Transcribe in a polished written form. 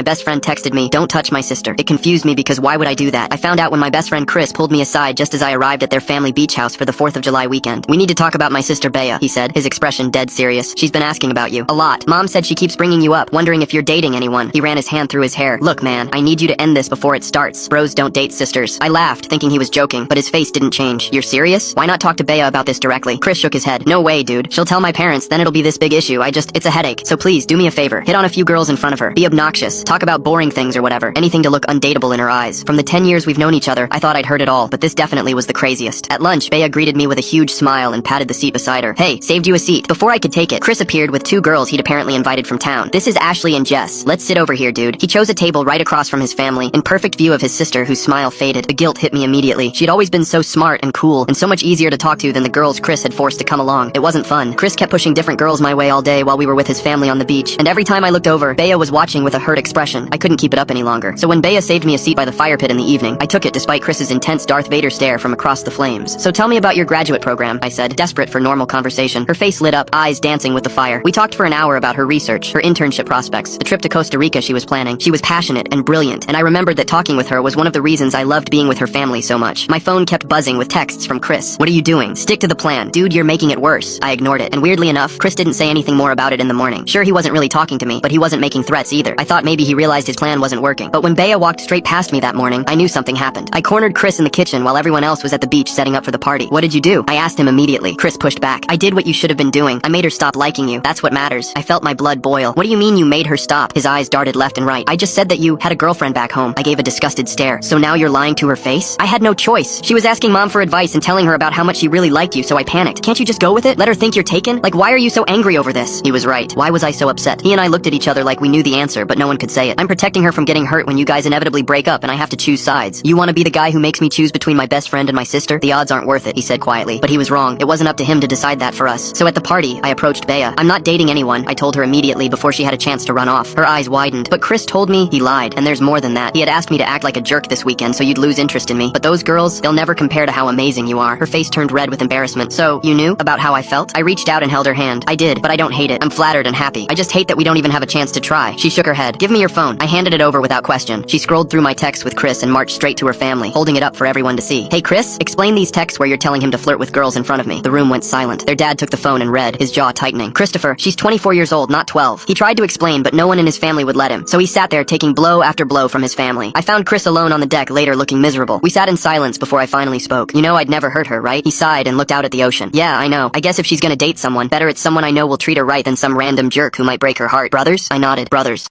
My best friend texted me, "Don't touch my sister." It confused me because why would I do that? I found out when my best friend Chris pulled me aside just as I arrived at their family beach house for the 4th of July weekend. "We need to talk about my sister Bea," he said, his expression dead serious. "She's been asking about you. A lot. Mom said she keeps bringing you up, wondering if you're dating anyone." He ran his hand through his hair. "Look, man, I need you to end this before it starts. Bros don't date sisters." I laughed, thinking he was joking, but his face didn't change. "You're serious? Why not talk to Bea about this directly?" Chris shook his head. "No way, dude. She'll tell my parents, then it'll be this big issue. It's a headache. So please, do me a favor. Hit on a few girls in front of her. Be obnoxious. Talk about boring things or whatever. Anything to look undateable in her eyes. From the 10 years we've known each other, I thought I'd heard it all, but this definitely was the craziest." At lunch, Bea greeted me with a huge smile and patted the seat beside her. "Hey, saved you a seat." Before I could take it, Chris appeared with 2 girls he'd apparently invited from town. "This is Ashley and Jess. Let's sit over here, dude." He chose a table right across from his family, in perfect view of his sister, whose smile faded. The guilt hit me immediately. She'd always been so smart and cool, and so much easier to talk to than the girls Chris had forced to come along. It wasn't fun. Chris kept pushing different girls my way all day while we were with his family on the beach, and every time I looked over, Bea was watching with a hurt expression. I couldn't keep it up any longer. So when Bea saved me a seat by the fire pit in the evening, I took it despite Chris's intense Darth Vader stare from across the flames. "So tell me about your graduate program," I said, desperate for normal conversation. Her face lit up, eyes dancing with the fire. We talked for an hour about her research, her internship prospects, the trip to Costa Rica she was planning. She was passionate and brilliant, and I remembered that talking with her was one of the reasons I loved being with her family so much. My phone kept buzzing with texts from Chris. "What are you doing? Stick to the plan. Dude, you're making it worse." I ignored it, and weirdly enough, Chris didn't say anything more about it in the morning. Sure, he wasn't really talking to me, but he wasn't making threats either. I thought maybe he realized his plan wasn't working. But when Bea walked straight past me that morning, I knew something happened. I cornered Chris in the kitchen while everyone else was at the beach setting up for the party. "What did you do?" I asked him immediately. Chris pushed back. "I did what you should have been doing. I made her stop liking you. That's what matters." I felt my blood boil. "What do you mean you made her stop?" His eyes darted left and right. "I just said that you had a girlfriend back home." I gave a disgusted stare. "So now you're lying to her face?" "I had no choice. She was asking Mom for advice and telling her about how much she really liked you, so I panicked." "Can't you just go with it? Let her think you're taken? Like, why are you so angry over this?" He was right. Why was I so upset? He and I looked at each other like we knew the answer, but no one could say it. "I'm protecting her from getting hurt when you guys inevitably break up and I have to choose sides. You want to be the guy who makes me choose between my best friend and my sister? The odds aren't worth it," he said quietly. But he was wrong. It wasn't up to him to decide that for us. So at the party, I approached Bea. "I'm not dating anyone," I told her immediately before she had a chance to run off. Her eyes widened. "But Chris told me." He lied, and there's more than that. "He had asked me to act like a jerk this weekend so you'd lose interest in me. But those girls, they'll never compare to how amazing you are." Her face turned red with embarrassment. "So, you knew about how I felt?" I reached out and held her hand. "I did, but I don't hate it. I'm flattered and happy. I just hate that we don't even have a chance to try." She shook her head. "Give me your phone." I handed it over without question. She scrolled through my texts with Chris and marched straight to her family, holding it up for everyone to see. "Hey Chris, explain these texts where you're telling him to flirt with girls in front of me." The room went silent. Their dad took the phone and read, his jaw tightening. "Christopher, she's 24 years old, not 12. He tried to explain, but no one in his family would let him. So he sat there taking blow after blow from his family. I found Chris alone on the deck later looking miserable. We sat in silence before I finally spoke. "You know I'd never hurt her, right?" He sighed and looked out at the ocean. "Yeah, I know. I guess if she's gonna date someone, better it's someone I know will treat her right than some random jerk who might break her heart." "Brothers?" I nodded. "Brothers."